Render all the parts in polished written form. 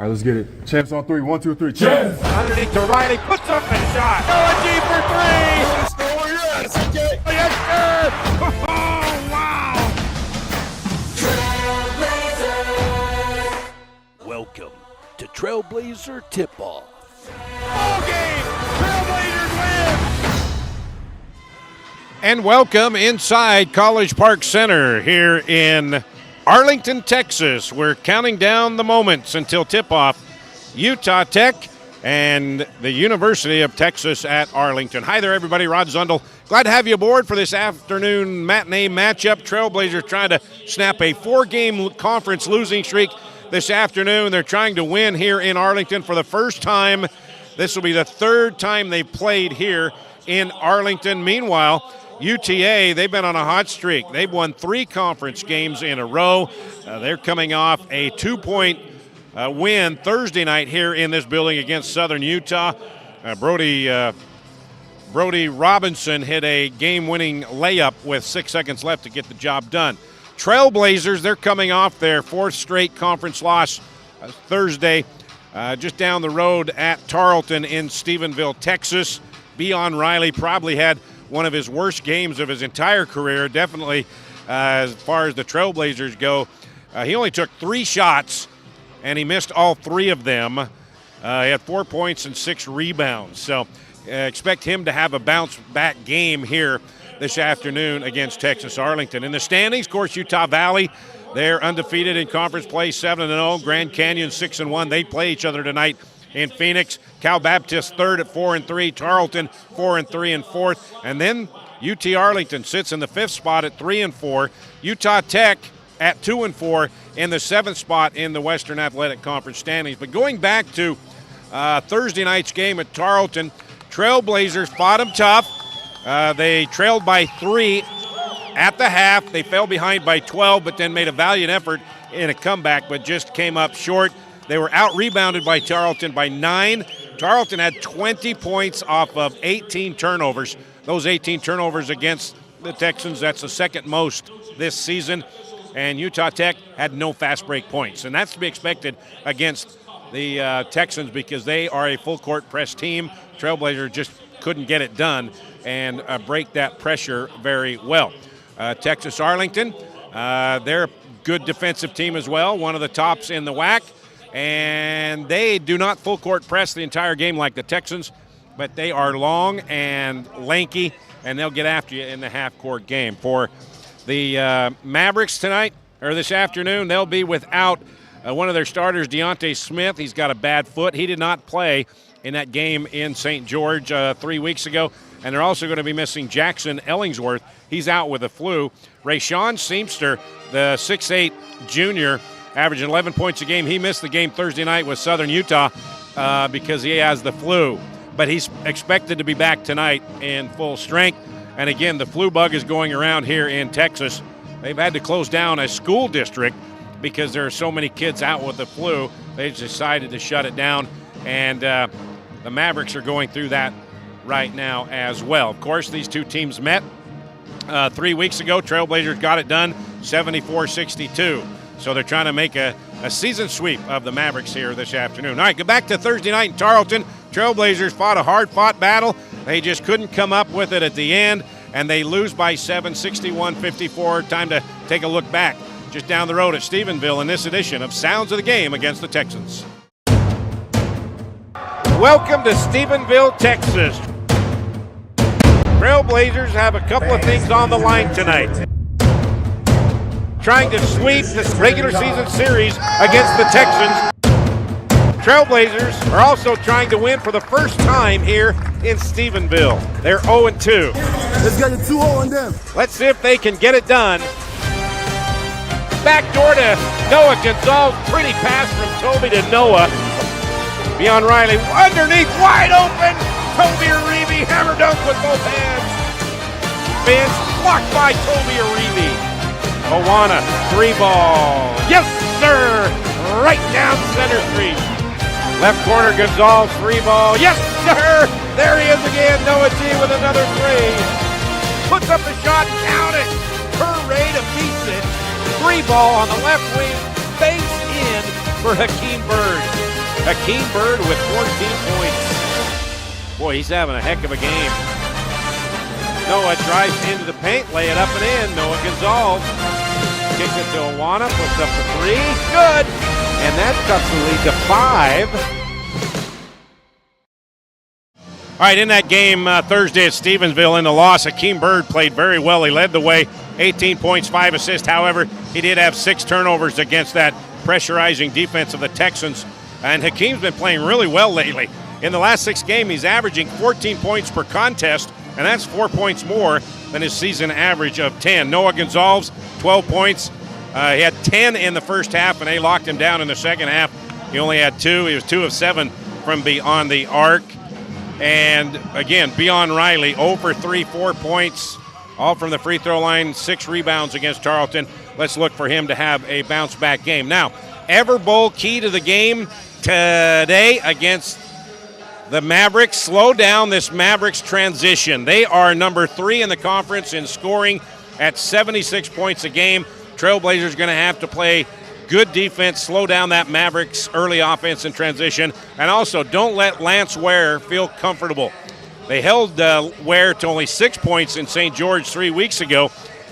All right, let's get it. Chance on three. 1, 2, 3. Chance! Underneath to Riley, puts up a shot. Noah G for three. Yes, okay. Yes, sir. Oh, wow. Trailblazer. Welcome to Trailblazer Tip-Off. Ball game. Trailblazers win. And welcome inside College Park Center here in Arlington, Texas. We're counting down the moments until tip-off. Utah Tech and the University of Texas at Arlington. Hi there, everybody. Rod Zundel. Glad to have you aboard for this afternoon matinee matchup. Trailblazers trying to snap a 4-game conference losing streak this afternoon. They're trying to win here in Arlington for the first time. This will be the third time they played here in Arlington. Meanwhile, UTA, they've been on a hot streak. They've won 3 conference games in a row. They're coming off a 2-point win Thursday night here in this building against Southern Utah. Brody Robinson hit a game-winning layup with 6 seconds left to get the job done. Trailblazers, they're coming off their 4th straight conference loss Thursday just down the road at Tarleton in Stephenville, Texas. Beon Riley probably had one of his worst games of his entire career, definitely as far as the Trailblazers go. He only took 3 shots, and he missed all 3 of them. He had 4 points and 6 rebounds. So expect him to have a bounce-back game here this afternoon against Texas Arlington. In the standings, of course, Utah Valley, they're undefeated in conference play, 7-0. Grand Canyon 6-1. They play each other tonight in Phoenix. Cal Baptist third at 4-3. Tarleton 4-3 and fourth. And then UT Arlington sits in the 5th spot at 3-4. Utah Tech at 2-4 in the 7th spot in the Western Athletic Conference standings. But going back to Thursday night's game at Tarleton, Trailblazers fought them tough. They trailed by 3 at the half. They fell behind by 12, but then made a valiant effort in a comeback, but just came up short. They were out-rebounded by Tarleton by 9. Tarleton had 20 points off of 18 turnovers. Those 18 turnovers against the Texans, that's the second most this season. And Utah Tech had no fast break points. And that's to be expected against the Texans because they are a full-court press team. Trailblazers just couldn't get it done and break that pressure very well. Texas Arlington, they're a good defensive team as well, one of the tops in the WAC. And they do not full court press the entire game like the Texans, but they are long and lanky, and they'll get after you in the half-court game. For the Mavericks tonight, or this afternoon, they'll be without one of their starters, Deontay Smith. He's got a bad foot. He did not play in that game in St. George 3 weeks ago. And they're also going to be missing Jackson Ellingsworth. He's out with a flu. Rayshawn Seamster, the 6'8 junior, averaging 11 points a game. He missed the game Thursday night with Southern Utah because he has the flu. But he's expected to be back tonight in full strength. And again, the flu bug is going around here in Texas. They've had to close down a school district because there are so many kids out with the flu. They decided to shut it down. And the Mavericks are going through that right now as well. Of course, these two teams met 3 weeks ago. Trailblazers got it done 74-62. So they're trying to make a season sweep of the Mavericks here this afternoon. All right, go back to Thursday night in Tarleton. Trailblazers fought a hard-fought battle. They just couldn't come up with it at the end, and they lose by 7, 61-54. Time to take a look back just down the road at Stephenville in this edition of Sounds of the Game against the Texans. Welcome to Stephenville, Texas. Trailblazers have a couple of things on the line tonight. Trying to sweep this regular season series against the Texans. Trailblazers are also trying to win for the first time here in Stephenville. They're 0-2. Let's get it 2-0 on them. Let's see if they can get it done. Backdoor to Noah Gonzalez. Pretty pass from Toby to Noah. Beon Riley underneath, wide open. Toby Uribe, hammer dunk with both hands. Vince blocked by Toby Uribe. Moana, 3-ball. Yes, sir! Right down center street. Left corner, Gonzalez, 3-ball. Yes, sir! There he is again. Noah G with another 3. Puts up the shot, count it. Hooray to Beeson. 3-ball on the left wing, face in for Hakeem Bird. Hakeem Bird with 14 points. Boy, he's having a heck of a game. Noah drives into the paint, lay it up and in. Noah Gonzalez kicks it to Awana, puts up the three. Good. And that cuts the lead to 5. All right, in that game Thursday at Stevensville in the loss, Hakeem Bird played very well. He led the way, 18 points, 5 assists. However, he did have 6 turnovers against that pressurizing defense of the Texans. And Hakeem's been playing really well lately. In the last 6 games, he's averaging 14 points per contest, and that's 4 points more than his season average of 10. Noah Gonzalez, 12 points. He had 10 in the first half, and they locked him down in the second half. He only had 2. He was 2 of 7 from beyond the arc. And again, Beyond Riley, 0 for 3, 4 points, all from the free throw line, 6 rebounds against Tarleton. Let's look for him to have a bounce-back game. Now, Everbowl key to the game today against the Mavericks. Slow down this Mavericks transition. They are number 3 in the conference in scoring at 76 points a game. Trailblazers going to have to play good defense, slow down that Mavericks early offense in transition, and also don't let Lance Ware feel comfortable. They held Ware to only 6 points in St. George 3 weeks ago,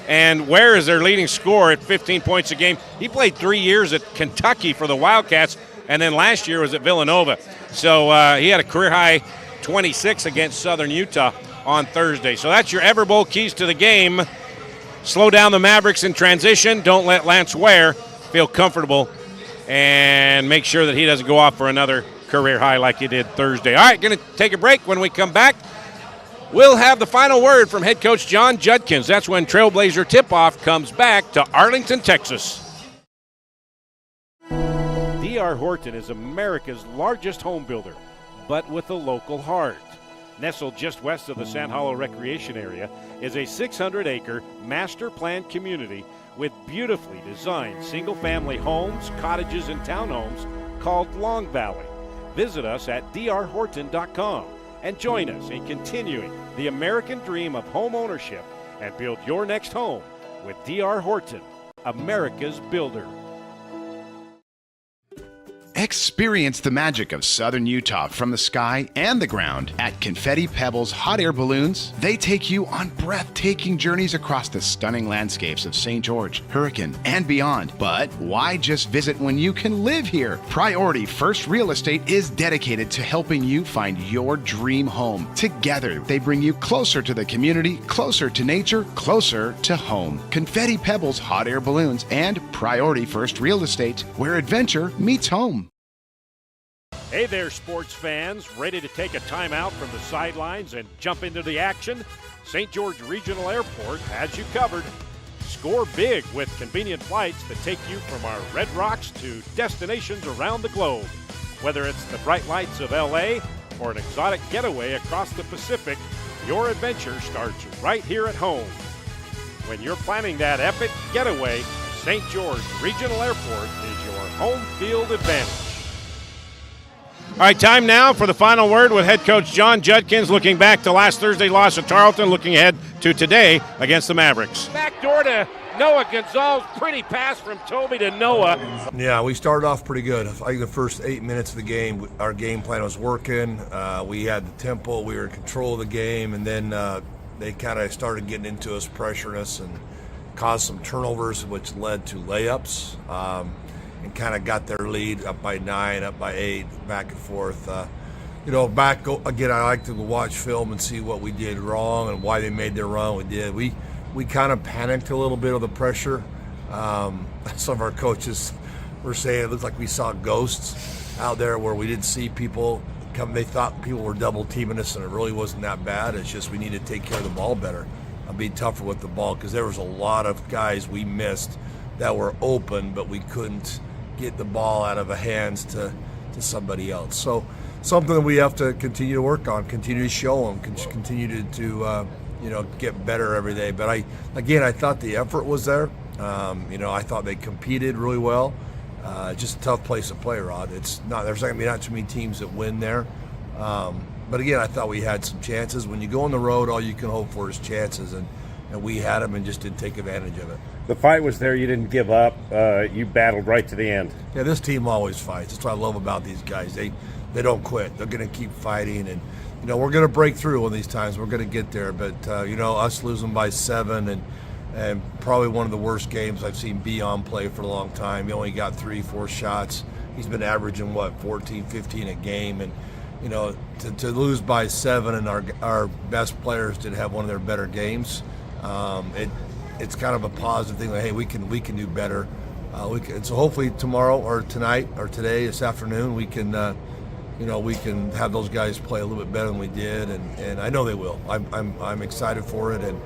and Ware is their leading scorer at 15 points a game. He played 3 years at Kentucky for the Wildcats, and then last year was at Villanova. So he had a career-high 26 against Southern Utah on Thursday. So that's your Everbowl keys to the game. Slow down the Mavericks in transition. Don't let Lance Ware feel comfortable, and make sure that he doesn't go off for another career high like he did Thursday. All right, going to take a break. When we come back, we'll have the final word from head coach John Judkins. That's when Trailblazer Tip-Off comes back to Arlington, Texas. D.R. Horton is America's largest home builder, but with a local heart. Nestled just west of the Sand Hollow Recreation Area is a 600-acre master-planned community with beautifully designed single-family homes, cottages, and townhomes called Long Valley. Visit us at drhorton.com and join us in continuing the American dream of home ownership and build your next home with D.R. Horton, America's builder. Experience the magic of Southern Utah from the sky and the ground at Confetti Pebbles Hot Air Balloons. They take you on breathtaking journeys across the stunning landscapes of St. George, Hurricane, and beyond. But why just visit when you can live here? Priority First Real Estate is dedicated to helping you find your dream home. Together, they bring you closer to the community, closer to nature, closer to home. Confetti Pebbles Hot Air Balloons and Priority First Real Estate, where adventure meets home. Hey there, sports fans. Ready to take a timeout from the sidelines and jump into the action? St. George Regional Airport has you covered. Score big with convenient flights that take you from our Red Rocks to destinations around the globe. Whether it's the bright lights of L.A. or an exotic getaway across the Pacific, your adventure starts right here at home. When you're planning that epic getaway, St. George Regional Airport is your home field advantage. All right, time now for the final word with head coach John Judkins, looking back to last Thursday's loss at Tarleton, looking ahead to today against the Mavericks. Back door to Noah Gonzalez. Pretty pass from Toby to Noah. Yeah, we started off pretty good. I think the first 8 minutes of the game, our game plan was working. We had the tempo. We were in control of the game, and then they kind of started getting into us, pressuring us, and caused some turnovers, which led to layups. And kind of got their lead up by 9, up by 8, back and forth. Again, I like to watch film and see what we did wrong and why they made their run. We kind of panicked a little bit of the pressure. Some of our coaches were saying it looked like we saw ghosts out there where we didn't see people come. They thought people were double teaming us, and it really wasn't that bad. It's just we need to take care of the ball better. I'll be tougher with the ball because there was a lot of guys we missed that were open, but we couldn't get the ball out of the hands to somebody else. So something that we have to continue to work on, continue to show them, continue to get better every day. But I thought the effort was there. I thought they competed really well. Just a tough place to play, Rod. There's not going to be not too many teams that win there. But again, I thought we had some chances. When you go on the road, all you can hope for is chances. And and we had them and just didn't take advantage of it. The fight was there. You didn't give up. You battled right to the end. Yeah, this team always fights. That's what I love about these guys. They don't quit. They're going to keep fighting, and we're going to break through one of these times. We're going to get there, but us losing by 7 and probably one of the worst games I've seen Beyond play for a long time. He only got 3-4 shots. He's been averaging 14, 15 a game, and to lose by 7 and our best players did have one of their better games. It's kind of a positive thing. Like, hey, we can do better. So hopefully tomorrow or tonight or today, this afternoon, we can have those guys play a little bit better than we did, and I know they will. I'm excited for it, and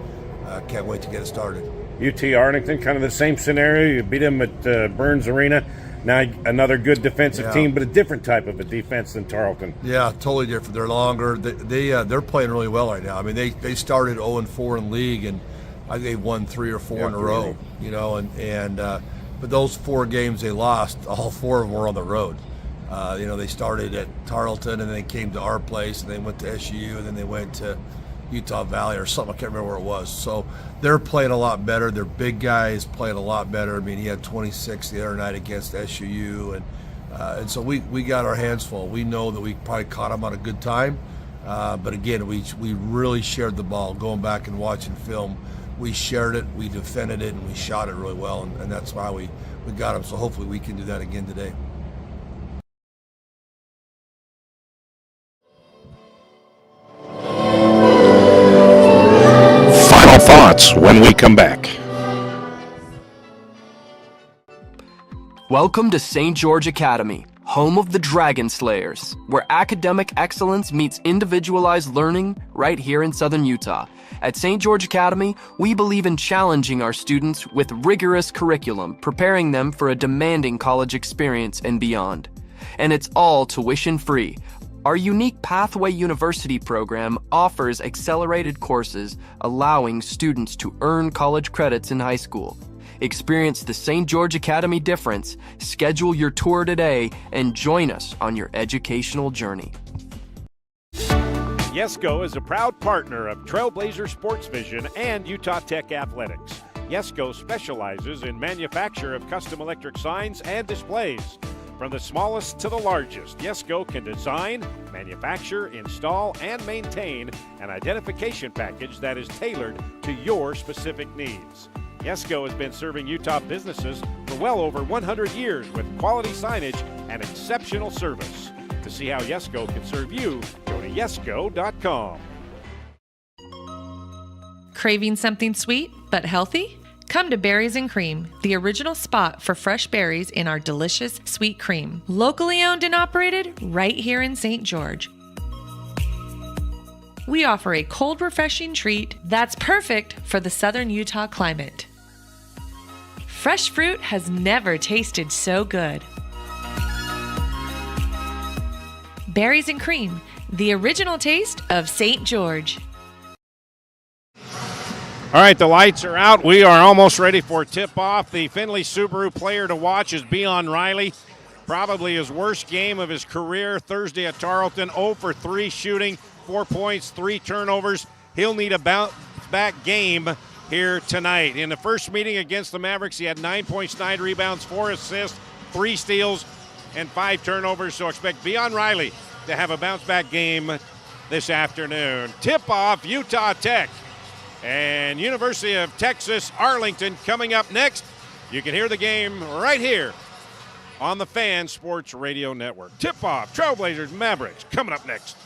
can't wait to get it started. UT Arlington, kind of the same scenario. You beat them at Burns Arena. Now another good defensive team, but a different type of a defense than Tarleton. Yeah, totally different. They're longer. They're playing really well right now. I mean, they started 0-4 in league, and I think they've won 3 or 4 in a row. But those 4 games they lost, all 4 of them were on the road. They started at Tarleton, and then they came to our place, and they went to SU, and then they went to Utah Valley or something. I can't remember where it was. So they're playing a lot better. Their big guys playing a lot better. I mean, he had 26 the other night against SUU, and so we got our hands full. We know that we probably caught them on a good time, but again, we really shared the ball. Going back and watching film, we shared it, we defended it, and we shot it really well, and that's why we got them. So hopefully we can do that again today. Thoughts when we come back. Welcome to St. George Academy, home of the Dragon Slayers, where academic excellence meets individualized learning right here in Southern Utah. At St. George Academy, we believe in challenging our students with rigorous curriculum, preparing them for a demanding college experience and beyond. And it's all tuition free. Our unique Pathway University program offers accelerated courses, allowing students to earn college credits in high school. Experience the St. George Academy difference, schedule your tour today, and join us on your educational journey. Yesco is a proud partner of Trailblazer Sports Vision and Utah Tech Athletics. Yesco specializes in manufacture of custom electric signs and displays. From the smallest to the largest, Yesco can design, manufacture, install, and maintain an identification package that is tailored to your specific needs. Yesco has been serving Utah businesses for well over 100 years with quality signage and exceptional service. To see how Yesco can serve you, go to yesco.com. Craving something sweet but healthy? Come to Berries and Cream, the original spot for fresh berries in our delicious sweet cream. Locally owned and operated right here in St. George. We offer a cold, refreshing treat that's perfect for the southern Utah climate. Fresh fruit has never tasted so good. Berries and Cream, the original taste of St. George. All right, the lights are out. We are almost ready for tip-off. The Findlay Subaru player to watch is Beon Riley. Probably his worst game of his career Thursday at Tarleton. 0 for 3 shooting, 4 points, 3 turnovers. He'll need a bounce-back game here tonight. In the first meeting against the Mavericks, he had 9 points, 9 rebounds, 4 assists, 3 steals, and 5 turnovers. So expect Beon Riley to have a bounce-back game this afternoon. Tip-off, Utah Tech and University of Texas Arlington coming up next. You can hear the game right here on the Fan Sports Radio Network. Tip-off, Trailblazers, Mavericks coming up next.